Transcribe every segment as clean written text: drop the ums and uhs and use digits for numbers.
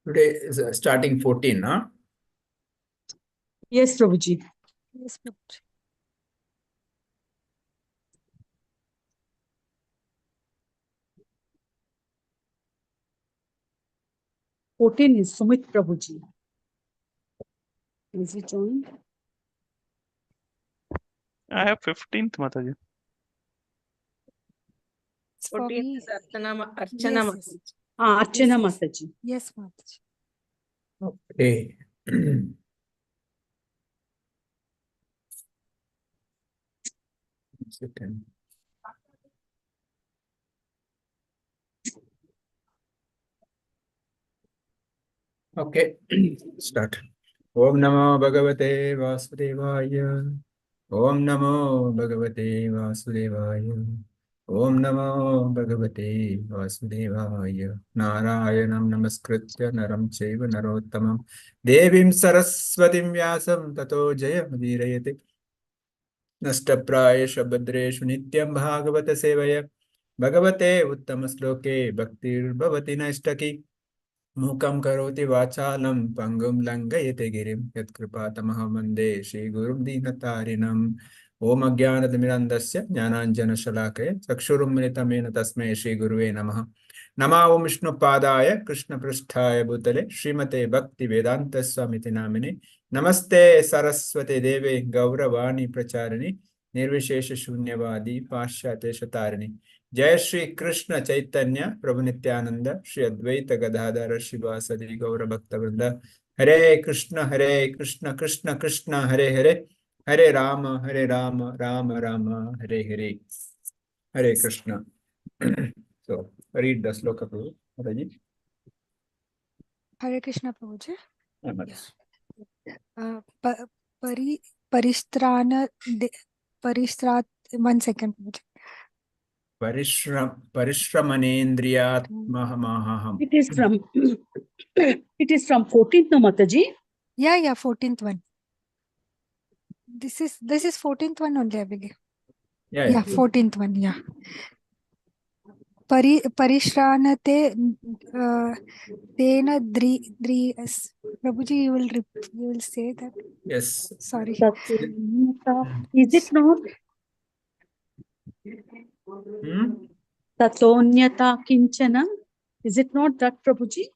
Today is starting 14, huh? Yes, Prabhuji. Yes, Prabhuji. Fourteen is Sumit Prabhuji. Is it on? I have 15th, Mataji. It's for 14 me. is Archana Yes, Mataji. yes. Archana Yes, Mataji. Yes, Mataji. Okay. Second. Okay, start. Om Namo Bhagavate Vasudevaya. Om Namo Bhagavate Vasudevaya. Om Namo Bhagavate Vasudevaya. Narayanam Namaskritya Naram Chaiva Narottamam Devim Saraswatim Vyasam Tato Jayamudhirayate. नष्टप्रायेषु भद्रेषु नित्यं भागवत सेवया भगवते उत्तम श्लोके भक्तिर्भवति नष्टकी मूकं करोति वाचालं पङ्गुं लङ्घयते गिरिं यत्कृपातमहं वन्दे श्रीगुरुं दीनतारिणम् ॐ अज्ञानतिमिरन्धस्य ज्ञानाञ्जनशलाकया चक्षुरुन्मिलितं येन तस्मै श्रीगुरुवे नमः नमः ॐ विष्णुपादाय कृष्णपृष्ठाय भूतले श्रीमते भक्तिवेदान्तस्वामिति नामिने नमस्ते सरस्वती देवे गौरवाणी प्रचारिणि निर्विशेष शून्यवादी पाश्चात्य शतारिणि जय श्री कृष्ण चैतन्य प्रभु नित्यानंद श्री अद्वैत गदाधर शिवासदि गौर भक्तवृंद हरे Krishna Krishna Krishna Hare Hare Hare Ram Ram Ram Hare Hare Hare Krishna. So read the sloka, Prabhu. Mataji. Hare Krishna, Prabhuji. Yes. Parishrana, Parishrat, 1 second, Prabhuji. Parishramanendriyatmaham. It is from it is from 14th, no, Mataji. Yeah, 14th one. This is 14th one only, I believe. Yeah. 14th one, yeah. Parishranate Tena Prabhuji, you will say that. Yes. Sorry. Is it not? Tatonyata Kinchana. Is it not that, Prabhuji?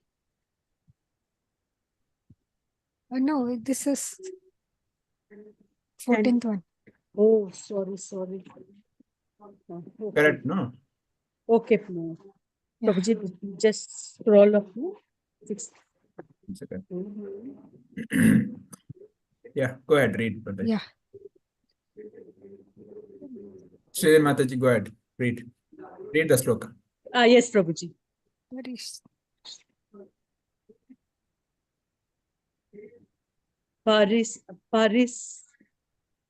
No, this is 14th one. Oh, sorry. Okay. Correct, no? Okay, no. Yeah. Prabhuji, just scroll up. No? 6. 1 second. Yeah, go ahead, read. Mataji. Yeah. Shri Mataji, go ahead, read. Read the sloka. Yes, Prabhuji.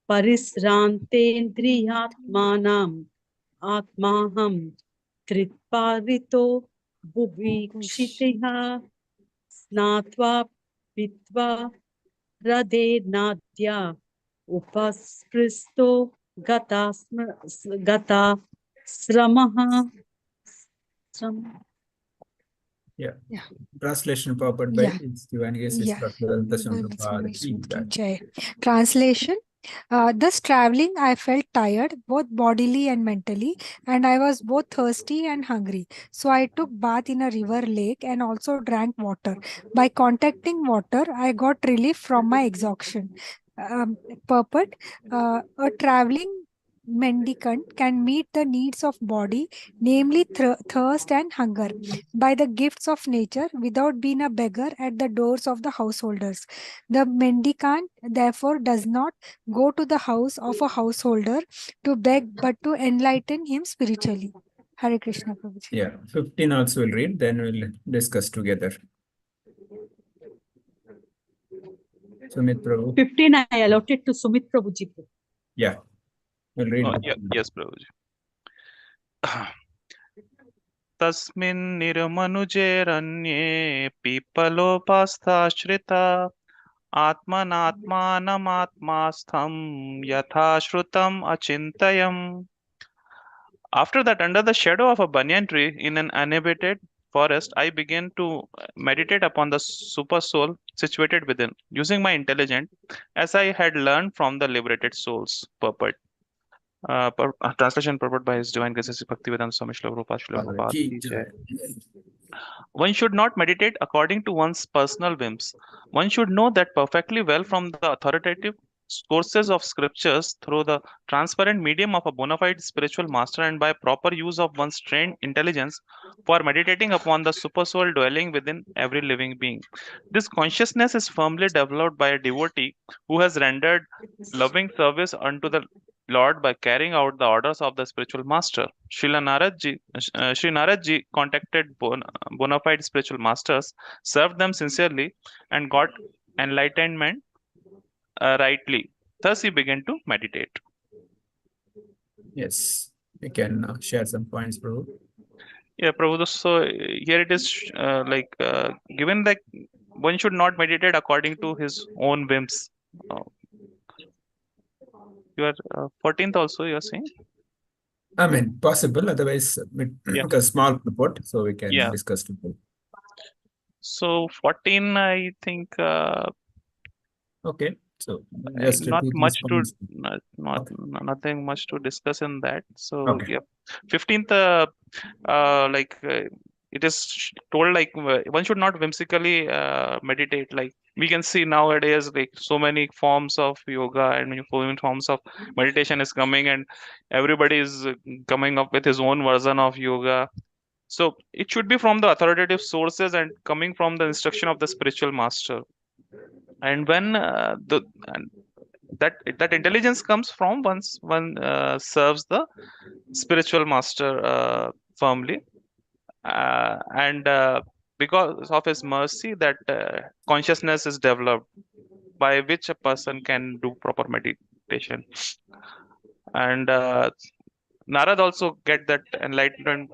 Parisrantendriyatmanam atmaham kritparito bubikshitiha snatva pitva rade nadya upaspristo gata sramaha. Yeah. Yeah. Translation purport by Divine Translation. Thus traveling, I felt tired, both bodily and mentally, and I was both thirsty and hungry. So I took bath in a river lake and also drank water. By contacting water, I got relief from my exhaustion. Purport. A traveling mendicant can meet the needs of body, namely thirst and hunger, by the gifts of nature without being a beggar at the doors of the householders. The mendicant therefore does not go to the house of a householder to beg but to enlighten him spiritually. Hare Krishna, Prabhuji. Yeah, 15 also will read, then we'll discuss together. Sumit Prabhu. 15 I allotted to Sumit Prabhuji. Yeah, we'll read. Yes, Prabhuji. तस्मिन् निर्मनुजेरन्ये पिप्पलोपास्ताश्रिता आत्मनात्मानमात्मास्थं यथा श्रुतम् अचिन्तयम्. After that, under the shadow of a banyan tree in an uninhabited forest, I began to meditate upon the super soul situated within, using my intelligence as I had learned from the liberated souls. Purport. Translation purport by His Divine Grace Bhaktivedanta Swami Srila Prabhupada Ki Ki jai. Jai. One should not meditate according to one's personal whims. One should know that perfectly well from the authoritative sources of scriptures through the transparent medium of a bona fide spiritual master and by proper use of one's trained intelligence for meditating upon the supersoul dwelling within every living being. This consciousness is firmly developed by a devotee who has rendered loving service unto the Lord by carrying out the orders of the spiritual master. Sri Narad ji contacted bona fide spiritual masters, served them sincerely, and got enlightenment rightly. Thus, he began to meditate. Yes, you can share some points, Prabhu. Yeah, Prabhu. So here it is given that one should not meditate according to his own whims. Uh, you are 14th also. You are saying? I mean, possible. Otherwise, Yeah. a small report, so we can Yeah. discuss together. So 14, I think. Okay, so just Not two, three much to points. Okay. nothing much to discuss in that. So Okay. yeah, 15th it is told like one should not whimsically meditate. Like we can see nowadays, like so many forms of yoga and many forms of meditation is coming, and everybody is coming up with his own version of yoga. So it should be from the authoritative sources and coming from the instruction of the spiritual master. And when that intelligence comes from once one serves the spiritual master firmly, and because of his mercy, that consciousness is developed by which a person can do proper meditation. And Narad also get that enlightenment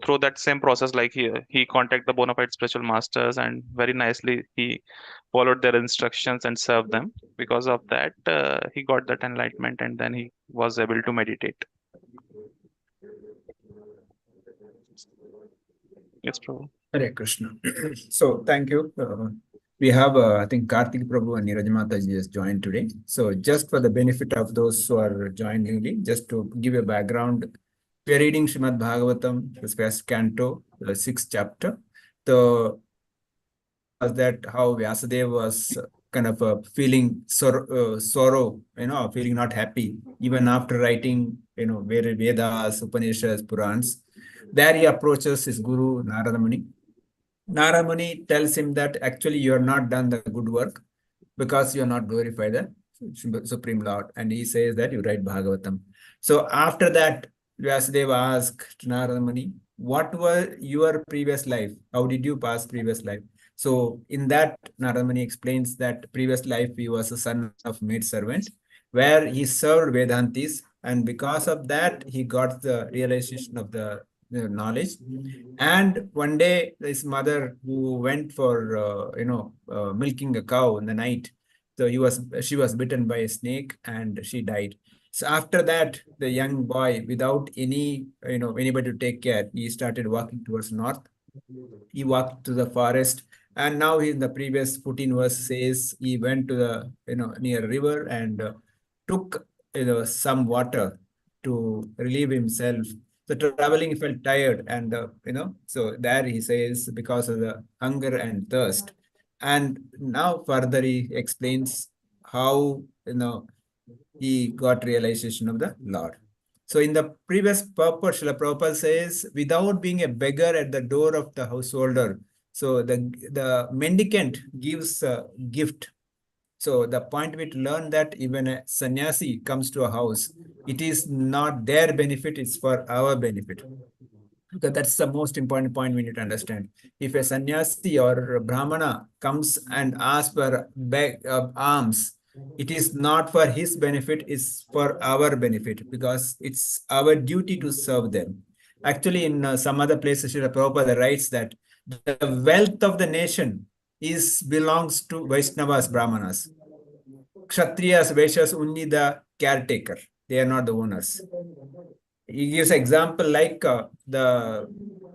through that same process. Like he contact the bona fide spiritual masters, and very nicely he followed their instructions and served them. Because of that, he got that enlightenment, and then he was able to meditate. Yes, Prabhu. Hare Krishna. So thank you. We have, I think, Karthik Prabhu and Neeraj Mataji has joined today. So just for the benefit of those who are joined newly, just to give a background, we are reading Srimad Bhagavatam, the first canto, the 6th chapter. The that how Vyasadeva was kind of feeling sorrow, feeling not happy, even after writing, Vedas, Upanishads, Purans. There he approaches his guru, Narada Muni. Narada Muni tells him that actually you are not done the good work because you are not glorified the Supreme Lord. And he says that you write Bhagavatam. So after that, Vyasadeva asked Narada Muni, what were your previous life? How did you pass previous life? So in that, Narada Muni explains that previous life he was a son of maid servant, where he served Vedantis, and because of that he got the realization of the knowledge. And one day his mother, who went for milking a cow in the night, so she was bitten by a snake and she died. So after that, the young boy, without anybody to take care, he started walking towards north. He walked to the forest, and now in the previous 14 verse says he went to the near river and took some water to relieve himself. So traveling, he felt tired, and so there he says because of the hunger and thirst. And now further he explains how he got realization of the Lord. So in the previous purport, Srila Prabhupada says, without being a beggar at the door of the householder, so the mendicant gives a gift. So the point we learn that even a sannyasi comes to a house, it is not their benefit, it's for our benefit. Because that's the most important point we need to understand. If a sannyasi or a brahmana comes and asks for alms, it is not for his benefit, it's for our benefit, because it's our duty to serve them. Actually, in some other places, Srila Prabhupada writes that the wealth of the nation belongs to Vaishnavas, Brahmanas. Kshatriyas, Vaishyas, only the caretaker. They are not the owners. He gives example like the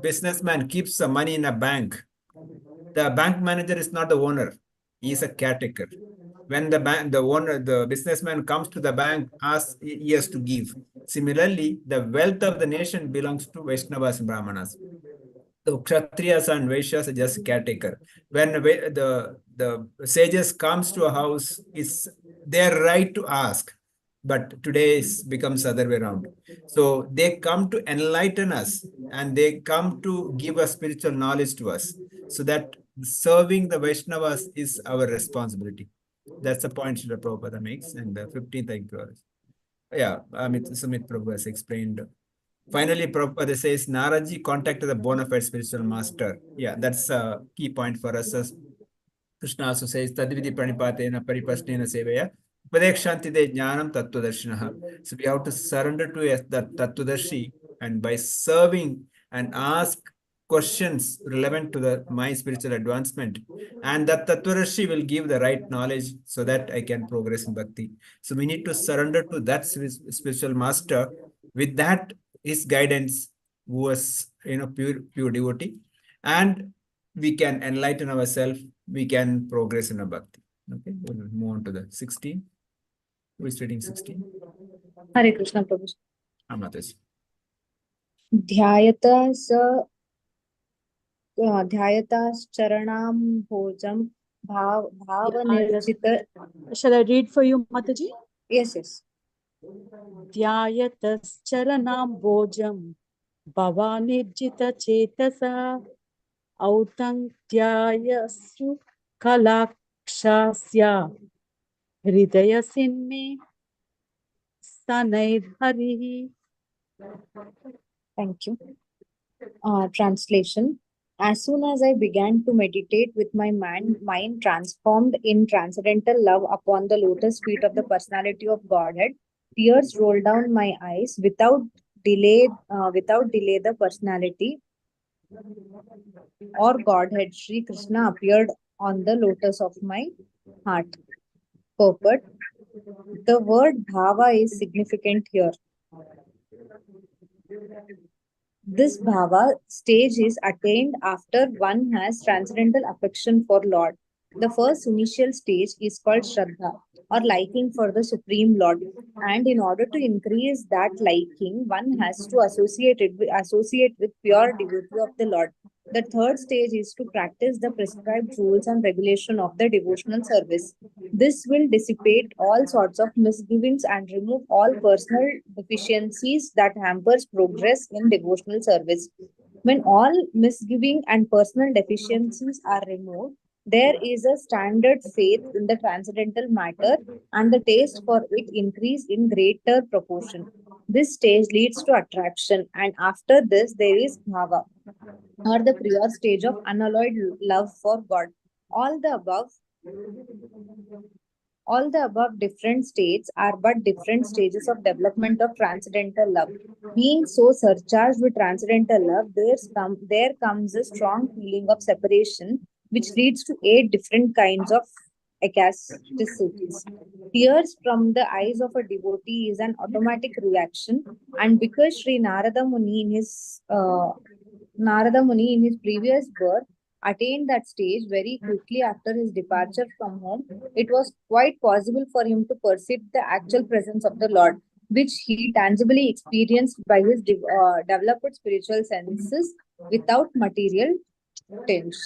businessman keeps the money in a bank, the bank manager is not the owner. He is a caretaker. When the businessman comes to the bank, asks, he has to give. Similarly, the wealth of the nation belongs to Vaishnavas and Brahmanas. The Kshatriyas and Vaishyas are just caretaker. When the sages comes to a house, it's their right to ask. But today becomes other way around. So they come to enlighten us and they come to give us spiritual knowledge to us. So that serving the Vaishnavas is our responsibility. That's the point Srila Prabhupada makes. And the 15th, I think, yeah, Sumit Prabhu has explained. Finally, Prabhupada says, Naraji contacted the bona fide spiritual master. Yeah, that's a key point for us. As Krishna also says, Tadvidi Pranipatena Paripasnena Sevaya, Upadekshantide Jnanam Tattvadarshinaha. So we have to surrender to that Tattvadarshi, and by serving and ask questions relevant to my spiritual advancement, and that Tattvadarshi will give the right knowledge so that I can progress in bhakti. So we need to surrender to that spiritual master. With that, his guidance, who was pure devotee, and we can enlighten ourselves, we can progress in a bhakti. Okay, we'll move on to the 16. Who is reading 16? Hare Krishna Prabhu. Amataji. Dhyayatas charanam bhavanirjita. Shall I read for you, Mataji? Yes. Dhyayatas charanam bhavanirjita chetasa autantyayasru kalakshasya hridayasinme sanaidharihi. Thank you. Translation. As soon as I began to meditate with my mind transformed in transcendental love upon the lotus feet of the personality of Godhead, tears rolled down my eyes. Without delay, the personality or Godhead, Sri Krishna, appeared on the lotus of my heart. Purport. The word bhava is significant here. This bhava stage is attained after one has transcendental affection for Lord. The first initial stage is called Shraddha, or liking for the Supreme Lord. And in order to increase that liking, one has to associate with pure devotee of the Lord. The third stage is to practice the prescribed rules and regulation of the devotional service. This will dissipate all sorts of misgivings and remove all personal deficiencies that hampers progress in devotional service. When all misgiving and personal deficiencies are removed, there is a standard faith in the transcendental matter, and the taste for it increase in greater proportion. This stage leads to attraction, and after this there is bhava, or the pure stage of unalloyed love for God. All the above different states are but different stages of development of transcendental love. Being so surcharged with transcendental love, there comes a strong feeling of separation, which leads to 8 different kinds of ecstasies. Tears from the eyes of a devotee is an automatic reaction, and because Sri Narada Muni in his previous birth attained that stage very quickly after his departure from home, it was quite possible for him to perceive the actual presence of the Lord, which he tangibly experienced by his developed spiritual senses without material tinge.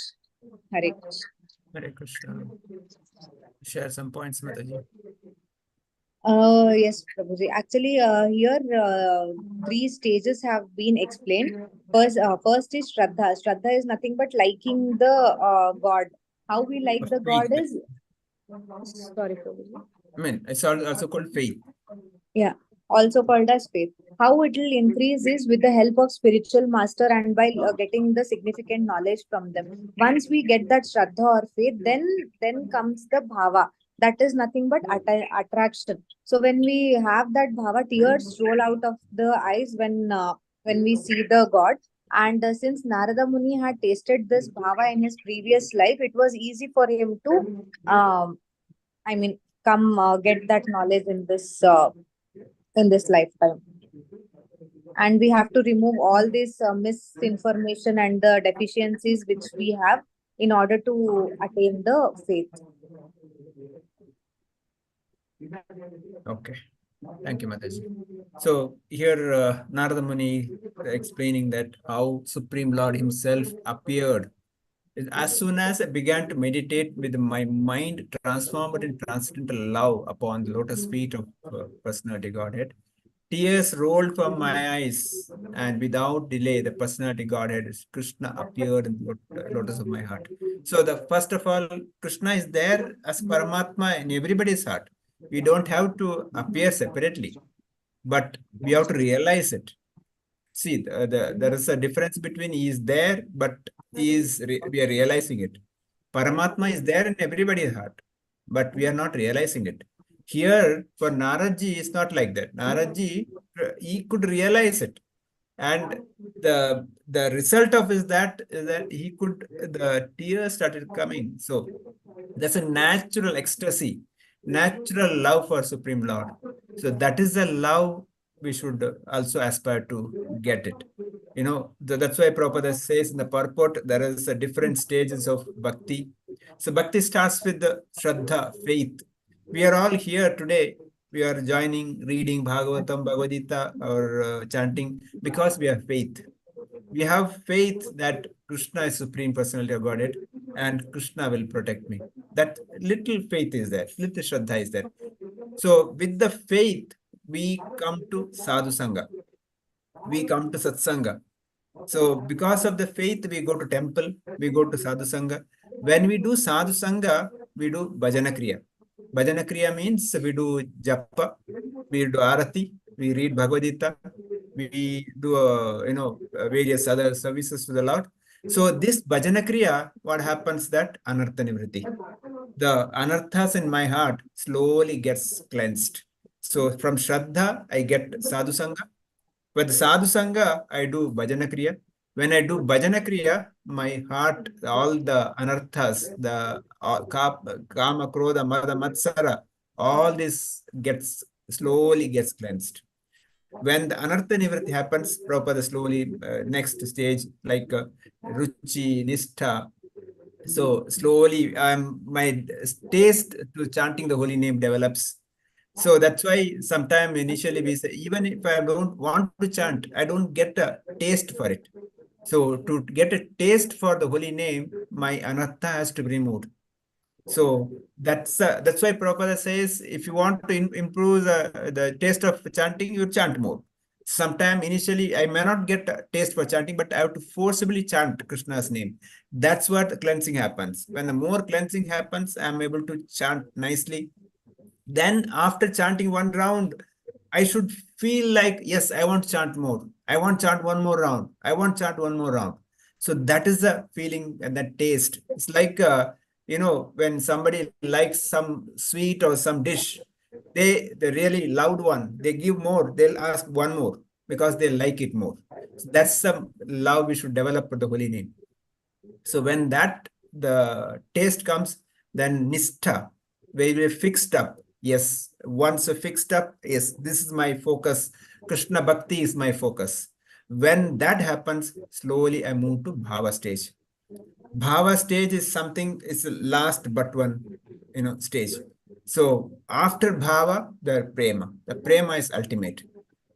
Hare Krishna. Hare Krishna. Share some points, Mataji. Yes, Prabhuji. Actually, here 3 stages have been explained. First is Shraddha. Shraddha is nothing but liking the God. How we like the God Faith. is... Sorry, Prabhuji. I mean, it's also called faith. Yeah, also called as faith. How it will increase is with the help of spiritual master and by getting the significant knowledge from them. Once we get that Shraddha or faith, then comes the bhava. That is nothing but attraction. So when we have that bhava, tears roll out of the eyes when we see the God. And since Narada Muni had tasted this bhava in his previous life, it was easy for him to, come get that knowledge in this lifetime. And we have to remove all this misinformation and the deficiencies which we have in order to attain the faith. Okay. Thank you, Mataji. So here Narada Muni explaining that how Supreme Lord himself appeared. As soon as I began to meditate with my mind transformed in transcendental love upon the lotus feet of Personality Godhead, tears rolled from my eyes, and without delay, the Personality Godhead, Krishna, appeared in the lotus of my heart. So, the first of all, Krishna is there as Paramatma in everybody's heart. We don't have to appear separately, but we have to realize it. See, there is a difference between he is there, but we are realizing it. Paramatma is there in everybody's heart, but we are not realizing it. Here, for Naradji, it's not like that. Naradji, he could realize it. And the result of is that the tears started coming. So that's a natural ecstasy, natural love for Supreme Lord. So that is the love we should also aspire to get it. That's why Prabhupada says in the purport, there is a different stages of bhakti. So bhakti starts with the Shraddha, faith. We are all here today. We are joining, reading Bhagavatam, Bhagavad Gita, or chanting because we have faith. We have faith that Krishna is Supreme Personality of Godhead and Krishna will protect me. That little faith is there, little Shraddha is there. So with the faith, we come to Sadhu Sangha. We come to Satsanga. So because of the faith, we go to temple, we go to Sadhu Sangha. When we do Sadhu Sangha, we do Bhajana Kriya. Bhajana Kriya means we do Japa, we do Arati, we read Bhagavad Gita, we do various other services to the Lord. So this Bhajana Kriya, what happens that Anartha Nivritti. The anarthas in my heart slowly gets cleansed. So from Shraddha, I get Sadhu Sangha. With Sadhu Sangha, I do Bhajana Kriya. When I do Bhajana Kriya, my heart, all the anarthas, the Kama, Krodha, Mada, Matsara, all this slowly gets cleansed. When the Anartha Nivritti happens, Prabhupada slowly, next stage, like Ruchi, Nishtha. So slowly, my taste to chanting the holy name develops. So that's why sometime initially we say, even if I don't want to chant, I don't get a taste for it. So to get a taste for the holy name, my anatta has to be removed. So that's why Prabhupada says, if you want to improve the taste of chanting, you chant more. Sometime initially, I may not get a taste for chanting, but I have to forcibly chant Krishna's name. That's what cleansing happens. When the more cleansing happens, I'm able to chant nicely. Then after chanting one round, I should feel like, yes, I want to chant more. I want to chant one more round. I want to chant one more round. So that is the feeling and that taste. It's like, when somebody likes some sweet or some dish, the really loud one, they give more, they'll ask one more because they like it more. So that's some love we should develop for the holy name. So when the taste comes, then Nishtha, where we fixed up. Yes, once fixed up, yes, this is my focus. Krishna Bhakti is my focus. When that happens, slowly I move to Bhava stage. Bhava stage is something, it's the last but one, stage. So after Bhava, the Prema. The Prema is ultimate.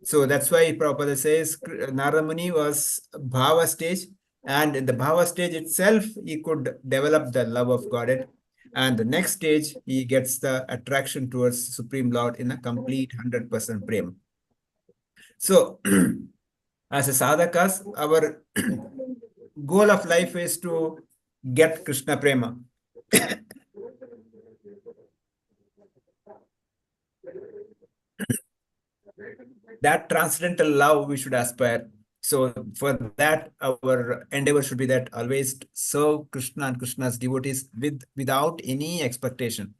So that's why Prabhupada says Narada Muni was Bhava stage. And in the Bhava stage itself, he could develop the love of Godhead. And the next stage, he gets the attraction towards Supreme Lord in a complete 100% prema. So, as a sadhakas, our goal of life is to get Krishna prema. That transcendental love we should aspire. So for that, our endeavor should be that always serve Krishna and Krishna's devotees without any expectation.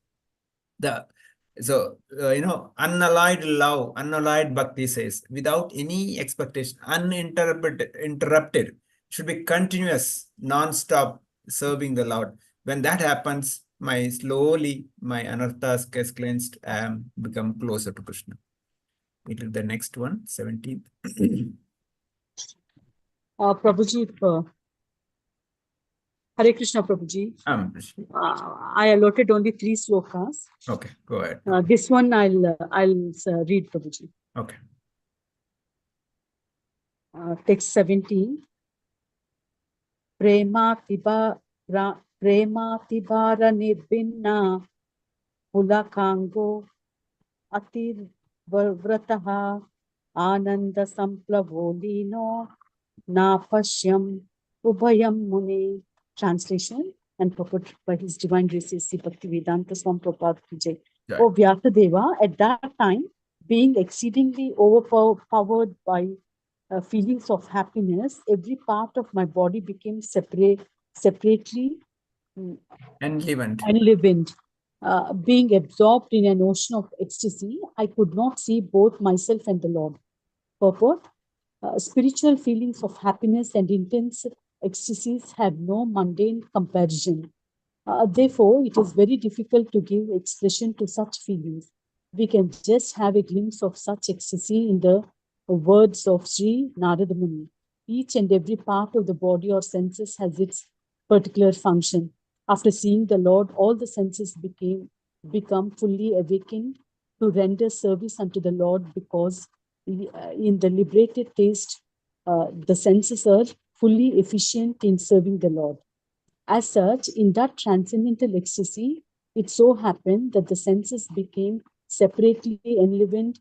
Unalloyed love, unalloyed bhakti says, without any expectation, interrupted, should be continuous, non-stop serving the Lord. When that happens, slowly my anarthas gets cleansed and become closer to Krishna. It is the next one, 17th. Prabhuji, Hare Krishna, Prabhuji. Krishna. I allotted only 3 slokas. Okay, go ahead. This one I'll read, Prabhuji. Okay. Text 17. Prema tibara nirbinna pulakango atir vrataha ananda samplavolino na pashyam ubhayam muni. Translation and purport by His Divine Grace Sri Bhaktivedanta Swami Prabhupada ki jai. Jai. O Vyatadeva, at that time, being exceedingly overpowered by feelings of happiness, every part of my body became separately enlivened. Being absorbed in an ocean of ecstasy, I could not see both myself and the Lord. Purport: spiritual feelings of happiness and intense ecstasies have no mundane comparison. Therefore, it is very difficult to give expression to such feelings. We can just have a glimpse of such ecstasy in the words of Sri Narada Muni. Each and every part of the body or senses has its particular function. After seeing the Lord, all the senses become fully awakened to render service unto the Lord, because in the liberated taste, the senses are fully efficient in serving the Lord. As such, in that transcendental ecstasy, it so happened that the senses became separately enlivened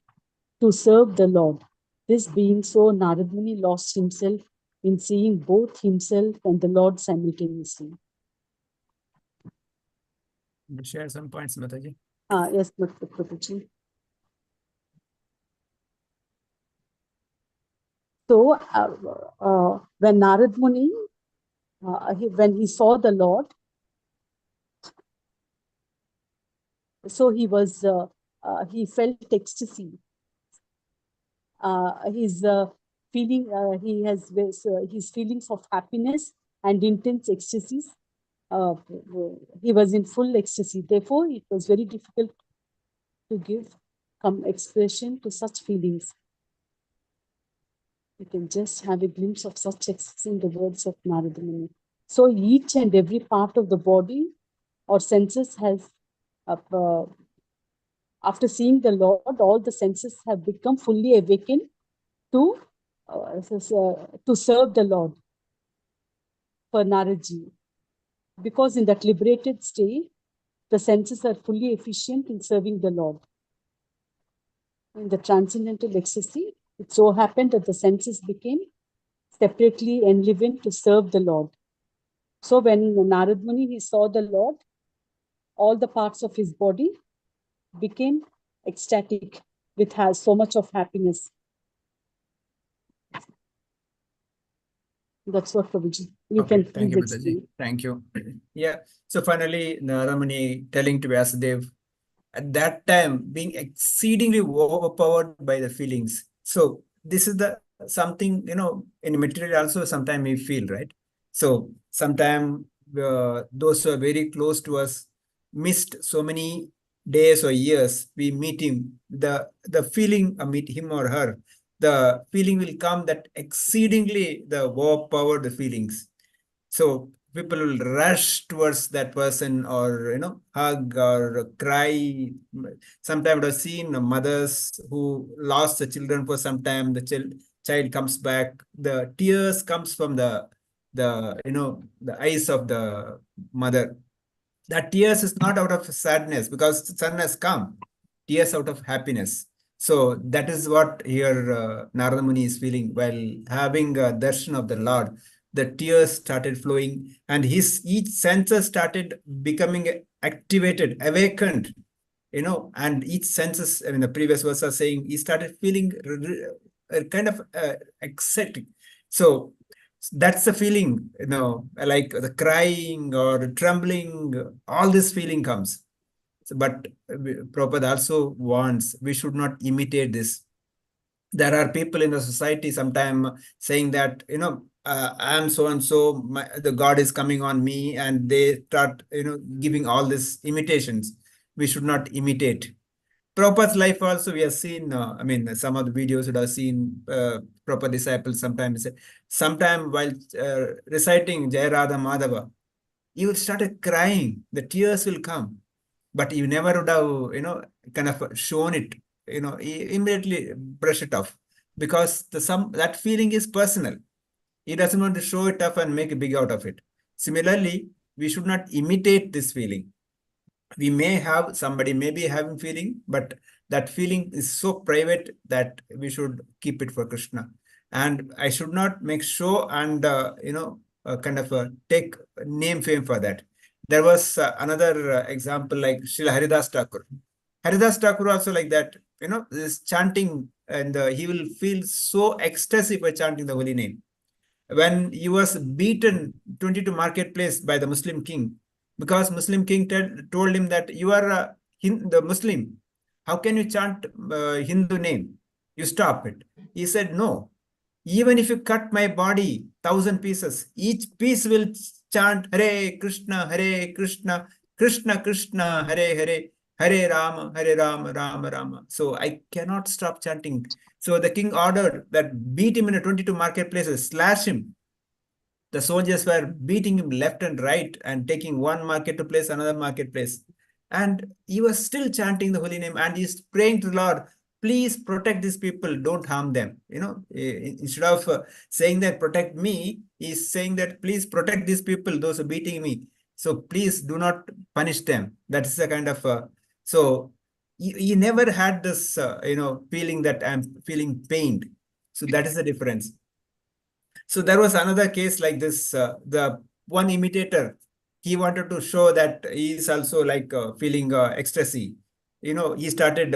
to serve the Lord. This being so, Narad Muni lost himself in seeing both himself and the Lord simultaneously. Share some points, Mataji. Yes, Prabhuji. So, when Narad Muni, when he saw the Lord, so he was, he felt ecstasy. His his feelings of happiness and intense ecstasies. He was in full ecstasy. Therefore, it was very difficult to give expression to such feelings. You can just have a glimpse of such ecstasy in the words of Narada Muni. So each and every part of the body or senses has, after seeing the Lord, all the senses have become fully awakened to serve the Lord for Naradji. Because in that liberated state, the senses are fully efficient in serving the Lord. In the transcendental ecstasy, it so happened that the senses became separately enlivened to serve the Lord. So when Narad Muni, he saw the Lord, all the parts of his body became ecstatic with so much of happiness. That's what, Prabhuji. You Okay, can thank please you, Mataji. explain. Thank you. Yeah. So finally, Narada Muni telling to Vyasadeva, at that time being exceedingly overpowered by the feelings. So this is the something, in material also sometimes we feel, right? So sometimes those who are very close to us missed so many days or years, we meet him, the feeling meet him or her, the feeling will come that exceedingly the overpowered feelings. So people will rush towards that person, or hug or cry. Sometimes I've seen mothers who lost the children for some time. The child comes back. The tears comes from the eyes of the mother. That tears is not out of sadness, because sadness come. Tears out of happiness. So that is what here Narada Muni is feeling while having a darshan of the Lord. The tears started flowing, and his each senses started becoming activated, awakened, and each senses, I mean, the previous verse are saying he started feeling kind of ecstatic. So that's the feeling, like the crying or trembling, all this feeling comes. But Prabhupada also warns we should not imitate this. There are people in the society sometimes saying that, I am so and so, the God is coming on me, and they start, giving all these imitations. We should not imitate. Prabhupada's life also, we have seen, some of the videos that have seen Prabhupada disciples sometime while reciting Jai Radha Madhava, you would started crying, the tears will come, but you never would have, kind of shown it, immediately brush it off, because that feeling is personal. He doesn't want to show it off and make a big out of it. Similarly, we should not imitate this feeling. We may have, somebody may be having feeling, but that feeling is so private that we should keep it for Krishna. And I should not make show and, take name fame for that. There was another example like Srila Haridas Thakur. Haridas Thakur also like that, this chanting, and he will feel so ecstasy by chanting the holy name. When he was beaten 22 marketplace by the Muslim king, because Muslim king told him that you are the Muslim. How can you chant Hindu name? You stop it. He said, no. Even if you cut my body 1,000 pieces, each piece will chant Hare Krishna, Krishna Krishna, Hare Hare, Hare Rama, Rama Rama. So I cannot stop chanting. So the king ordered that beat him in a 22 marketplaces, slash him. The soldiers were beating him left and right and taking one market to place another marketplace. And he was still chanting the holy name, and he's praying to the Lord, please protect these people, don't harm them. Instead of saying that protect me, he's saying that please protect these people, those who are beating me. So please do not punish them. That is a kind of, so he never had this, feeling that I'm feeling pained. So that is the difference. So there was another case like this. The one imitator, he wanted to show that he is also like feeling ecstasy. He started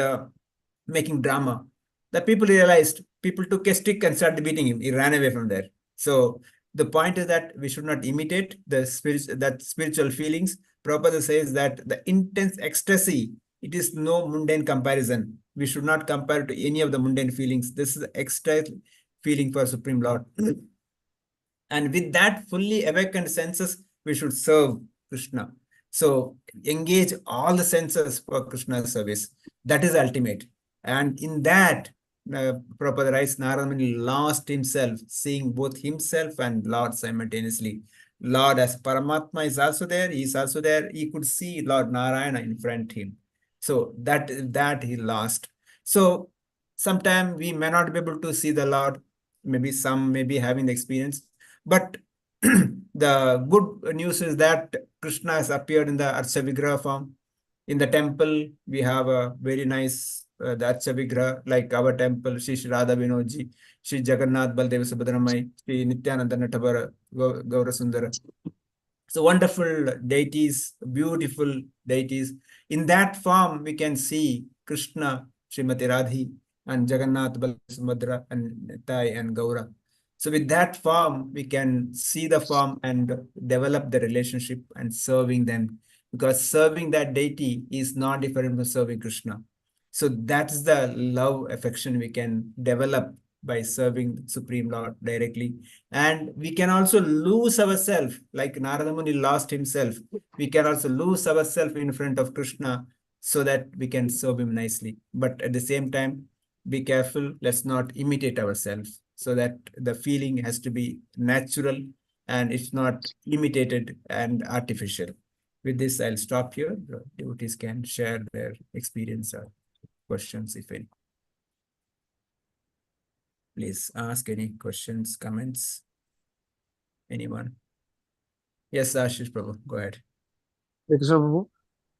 making drama. The people realized, people took a stick and started beating him. He ran away from there. So the point is that we should not imitate the spiritual feelings. Prabhupada says that the intense ecstasy, it is no mundane comparison. We should not compare to any of the mundane feelings. This is the ecstasy feeling for Supreme Lord. And with that fully awakened senses, we should serve Krishna. So engage all the senses for Krishna's service. That is ultimate. And in that, Prabhupada writes, Narada Muni lost himself, seeing both himself and Lord simultaneously. Lord as Paramatma is also there. He is also there. He could see Lord Narayana in front of him. So that he lost. So sometime we may not be able to see the Lord. Maybe some may be having the experience. But the good news is that Krishna has appeared in the Archa Vigraha form. In the temple, we have a very nice the Archa Vigraha, like our temple, Shri Radha Vinodji, Shri Jagannath Baldev Subhadramai, Shri Nityananda Natavara, Gaura Sundara. So wonderful deities, beautiful deities. In that form, we can see Krishna, Srimati Radhi, and Jagannath Balsubhadra, and Nitai and Gaura. So with that form, we can see the form and develop the relationship and serving them, because serving that deity is not different from serving Krishna. So that's the love affection we can develop by serving Supreme Lord directly. And we can also lose ourselves, like Narada Muni lost himself. We can also lose ourselves in front of Krishna so that we can serve him nicely. But at the same time, be careful, let's not imitate ourselves, so that the feeling has to be natural and it's not imitated and artificial. With this, I'll stop here. The devotees can share their experience or questions, if any. Please ask any questions, comments. Anyone? Yes, Ashish Prabhu, go ahead. So, Prabhu,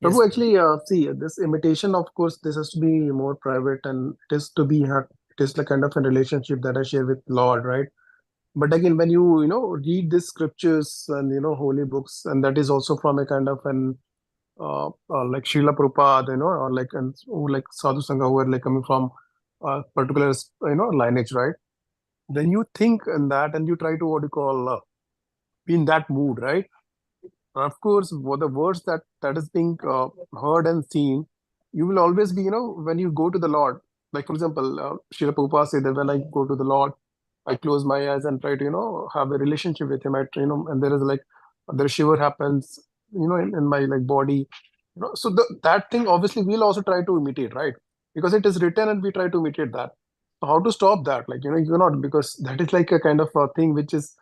Yes. Prabhu, actually, see, this imitation, of course, this has to be more private, and it is to be it is like kind of a relationship that I share with Lord, right? But again, when you read these scriptures and holy books, and that is also from a kind of an like Srila Prabhupada, or like like Sadhu Sangha, who are like coming from a particular lineage, right? Then you think in that, and you try to what you call be in that mood, right? And of course, for the words that is being heard and seen, you will always be, when you go to the Lord. Like for example, Srila Prabhupada said that when I go to the Lord, I close my eyes and try to, have a relationship with Him. And there is like the shiver happens, in my like body. So that thing obviously we'll also try to imitate, right? because it is written and we try to imitate that. So how to stop that? Like, you cannot, because that is like a kind of a thing which is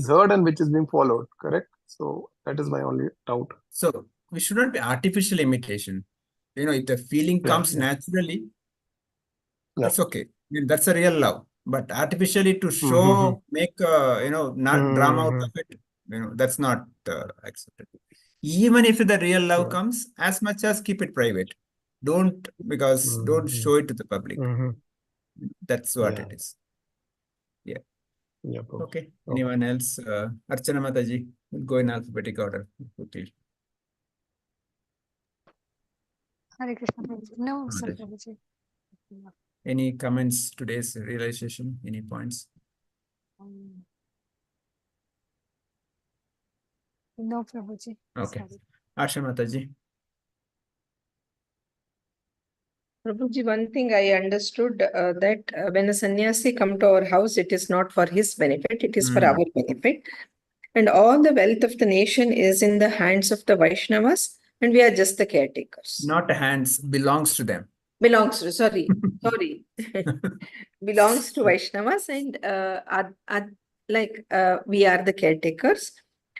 heard and which is being followed, correct? So that is my only doubt. So we should not be artificial imitation. If the feeling Yeah, comes yeah, naturally, yeah. that's okay. I mean, that's a real love. But artificially to Mm-hmm. make not drama out Mm-hmm. of it, that's not acceptable. Even if the real love Yeah. comes, as much as keep it private. Don't Mm-hmm. show it to the public. Mm-hmm. That's what Yeah. it is. Yeah. Yeah, bro. Okay. Okay. Anyone else? Archana Mataji, we'll go in alphabetic order quickly. Hare Krishna Prabhuji. No, sir, Mataji. Prabhuji. Any comments today's realization? Any points? No, Prabhuji. Okay. Sorry. Asha Mataji. Prabhuji, one thing I understood that when a sannyasi come to our house, it is not for his benefit, it is for our benefit. And all the wealth of the nation is in the hands of the Vaishnavas, and we are just the caretakers. Not hands, belongs to them. Belongs to, sorry. Belongs to Vaishnavas, and we are the caretakers.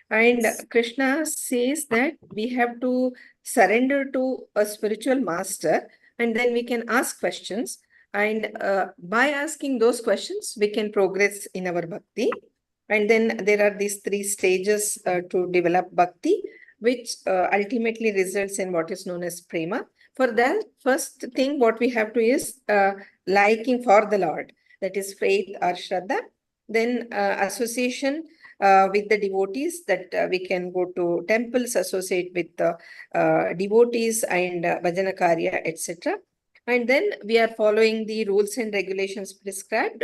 And Krishna says that we have to surrender to a spiritual master, and then we can ask questions. And by asking those questions, we can progress in our bhakti. And then there are these 3 stages to develop bhakti, which ultimately results in what is known as prema. For that, first thing what we have to is liking for the Lord, that is faith or shraddha. Then association with the devotees, that we can go to temples, associate with the devotees and bhajana karya, etc. And then we are following the rules and regulations prescribed,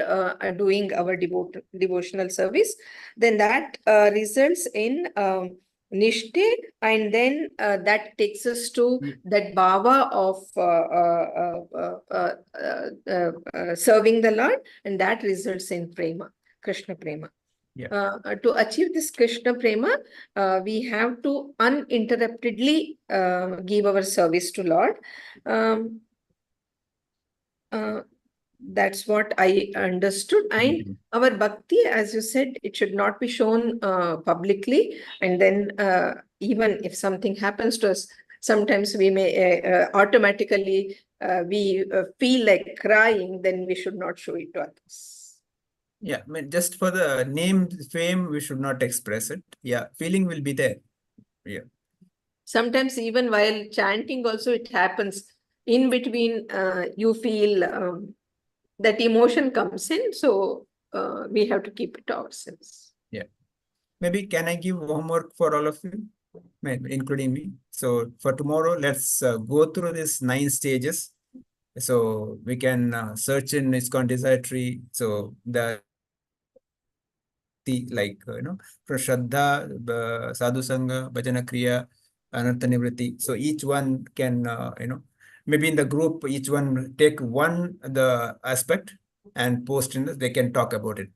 doing our devotional service. Then that results in nishte, and then that takes us to that bhava of serving the Lord, and that results in prema, Krishna prema. Yeah. To achieve this Krishna prema, we have to uninterruptedly give our service to Lord. That's what I understood. And our bhakti, as you said, it should not be shown publicly. And then even if something happens to us, sometimes we may automatically we feel like crying, then we should not show it to others. Yeah, I mean, just for the name, fame, we should not express it. Yeah, feeling will be there. Yeah. Sometimes even while chanting also it happens. In between, you feel that emotion comes in. So we have to keep it to ourselves. Yeah. Maybe can I give homework for all of you, including me? So for tomorrow, let's go through these 9 stages. So we can search in ISKCON Desire Tree. So for Shraddha, Sadhu Sangha, Bhajana Kriya, Anartha Nivritti. So each one can, maybe in the group, each one take the aspect and post in they can talk about it.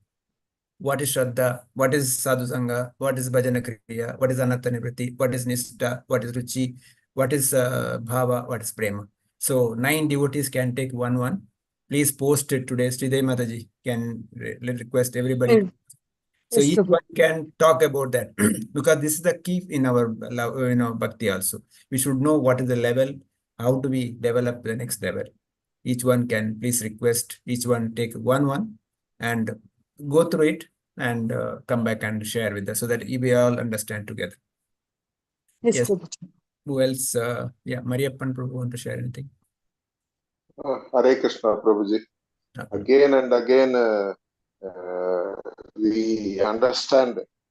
What is Shraddha? What is Sadhu Sangha? What is Bhajana Kriya? What is Anartha Nivritti? What is Nishtha? What is Ruchi? What is Bhava? What is Prema? So 9 devotees can take one. Please post it today. Sridevi Mataji can request everybody. So Yes, each Prabhu. one can talk about that because this is the key in our bhakti also. We should know what is the level, how do we develop the next level. Each one can please request, each one take one and go through it and come back and share with us so that we all understand together. Yes, Yes. Prabhu. Who else? Yeah, Mariappan Prabhu want to share anything? Hare Krishna, Prabhuji. Okay. Again and again,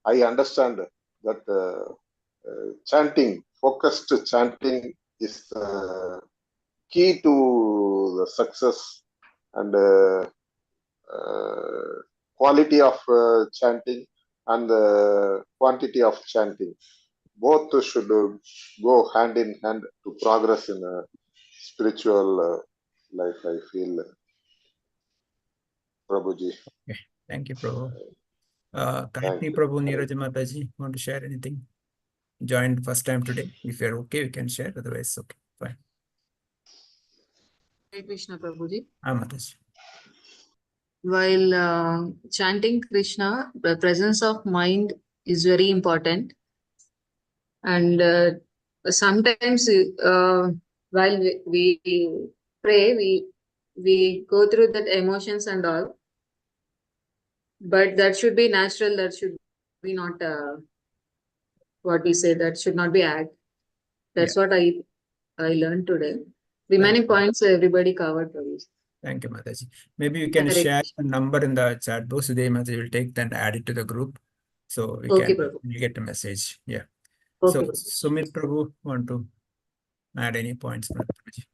I understand that chanting, focused chanting is key to the success and quality of chanting and the quantity of chanting. Both should go hand in hand to progress in a spiritual life, I feel, Prabhuji. Okay. Thank you, Prabhu. Thank Gayatri you. Prabhu, Neeraj Mataji, want to share anything? Joined first time today. If you're okay, we can share. Otherwise, okay, fine. Hare Krishna Prabhuji. Mataji. While chanting Krishna, the presence of mind is very important. And sometimes while we pray, we go through that emotions and all, but that should be natural. That should be not what we say. That should not be act. That's what I learned today. Remaining points everybody covered, Prabhuji. Thank you, Mataji. Maybe you can Hare share Krishna. the number in the chat box. Today, Mataji will take and add it to the group, so we Okay, can Prabhu. get the message. Yeah. Okay, So, Prabhu. Sumit Prabhu, want to add any points, Mataji?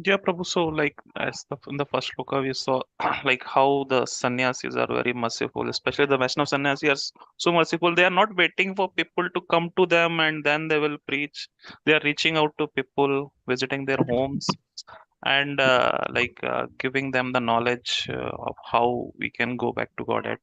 Yeah, Prabhu. So, like, as in the first shloka, we saw like how the sannyasis are very merciful, especially the Vaishnava sannyasis are so merciful. They are not waiting for people to come to them and then they will preach. They are reaching out to people, visiting their homes, and giving them the knowledge of how we can go back to Godhead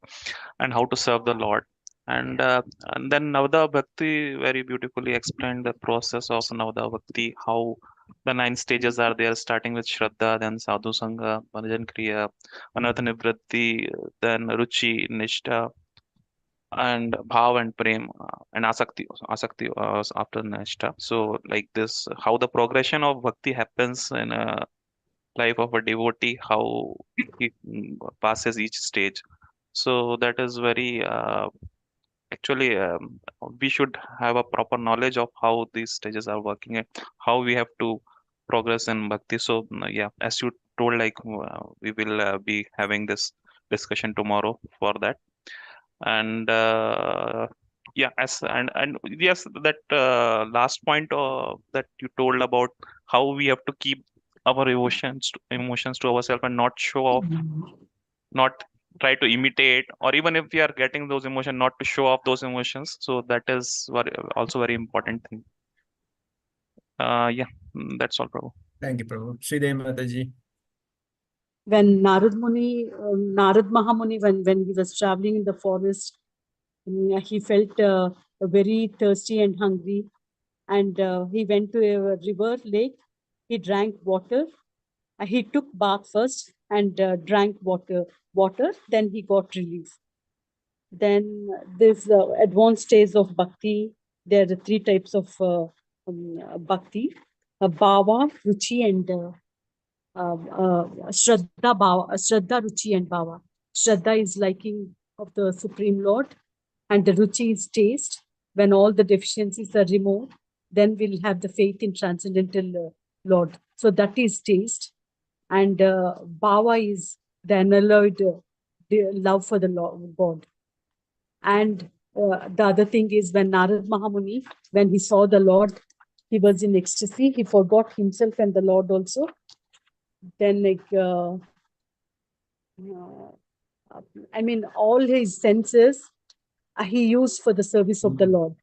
and how to serve the Lord. And then Navada Bhakti very beautifully explained the process of Navada Bhakti, how the 9 stages are there, starting with Shraddha, then Sadhu Sangha, Bhajan Kriya, Anartha Nivritti, then Ruchi, Nishtha, and Bhav and Prem, and Asakti after Nishtha. So, like this, how the progression of Bhakti happens in a life of a devotee, how he passes each stage. So that is very actually we should have a proper knowledge of how these stages are working and how we have to progress in bhakti. So yeah, as you told, like we will be having this discussion tomorrow for that. And yeah, and yes, that last point that you told about how we have to keep our emotions to ourselves and not show off, not try to imitate, or even if we are getting those emotions, not to show off those emotions. So that is also very important thing. Yeah, that's all, Prabhu. Thank you, Prabhu. Sridevi Mataji. When Narad Mahamuni, when he was traveling in the forest, he felt very thirsty and hungry, and he went to a river, lake. He drank water. He took bath first and drank water. Then he got relief. Then this advanced stage of bhakti. There are 3 types of bhakti: bhava, ruchi, and Shraddha, Ruchi, and Bhava. Shraddha is liking of the Supreme Lord, and the Ruchi is taste. When all the deficiencies are removed, then we'll have the faith in transcendental Lord. So that is taste. And Bhava is the unalloyed love for the Lord, God. And the other thing is when Narad Mahamuni, when he saw the Lord, he was in ecstasy. He forgot himself and the Lord also. Then I mean, all his senses he used for the service of the Lord.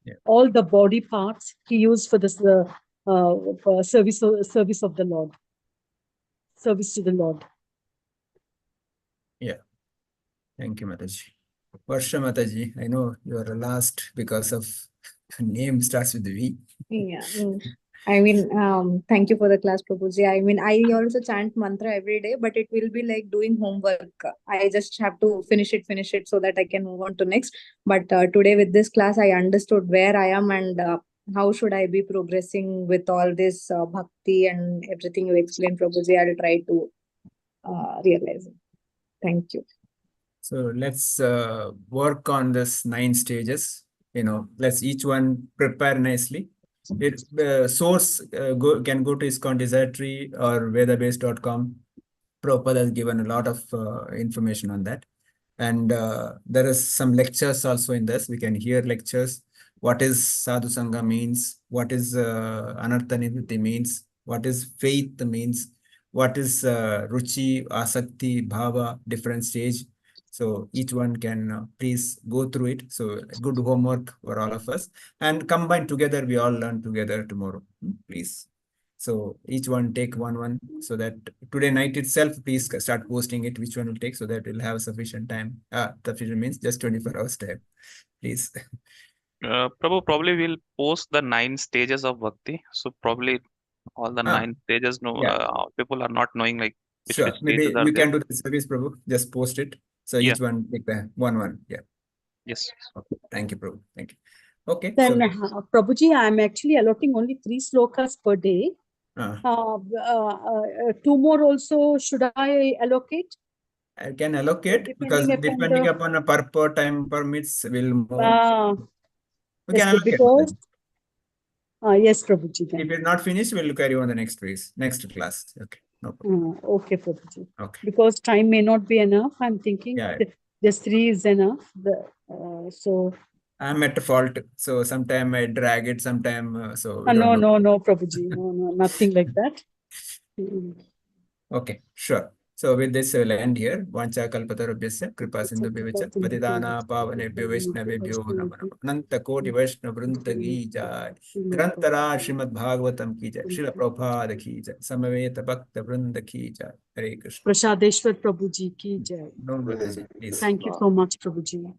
Yeah. All the body parts he used for the for service of the Lord. Service to the Lord. Yeah. Thank you, Mataji. Varsha Mataji, I know you are last because of name starts with V. Yeah. I mean, thank you for the class, Prabhuji. I mean, I also chant mantra every day, but it will be like doing homework. I just have to finish it so that I can move on to next. But today with this class, I understood where I am and how should I be progressing with all this bhakti and everything you explained, Prabhuji. I'll try to realize it. Thank you. So let's work on this 9 stages. Let's each one prepare nicely. Source can go to ISKCON Desiratory or vedabase.com. Prabhupada has given a lot of information on that. And there is some lectures also in this. We can hear lectures. What is Sadhu Sangha means, what is Anartha Nivritti means, what is faith means, what is Ruchi, Asakti, Bhava, different stage. So each one can please go through it. So good homework for all of us. And combine together, we all learn together tomorrow. Please. So each one take one so that today night itself, please start posting it, which one will take so that we'll have sufficient time. Sufficient means just 24 hours time, please. Prabhu, probably we'll post the 9 stages of bhakti. So probably all the Ah, 9 stages. No, yeah. people are not knowing like which Sure. Maybe stages are you there. can do the service, Prabhu. Just post it. So Yeah. each one take the one. Yeah. Yes. Okay. Thank you, Prabhu. Thank you. Okay. Then, So Prabhuji, I'm actually allotting only 3 slokas per day. uh, 2 more also should I allocate? I can allocate because depending upon a per time permits will move. We Yes, can allocate. because yes, Prabhuji. If it's not finished, we'll carry on the next class. Okay. No problem. Okay, Prabhuji. Okay. Because time may not be enough. I'm thinking Yeah. just 3 is enough. So I'm at fault. So sometime I drag it, sometime so we no, don't do. Prabhuji. No, nothing like that. Okay, sure. So with this, we'll end here. Vancha kalpatarubhyasya kripa sindhu bhyacha patidana pavanebhyo vaishnavebhyo namo namo. Ananta koti vaishnav vrunta ki jai. Grantara Srimad Bhagavatam ki jai. Srila Prabhupada ki jai. Samaveta Bhakta Vrinda ki jai. Hare Krishna. Prashadeshwar Prabhuji ki jai. No, Brotherji, please. Thank you so much, Prabhuji.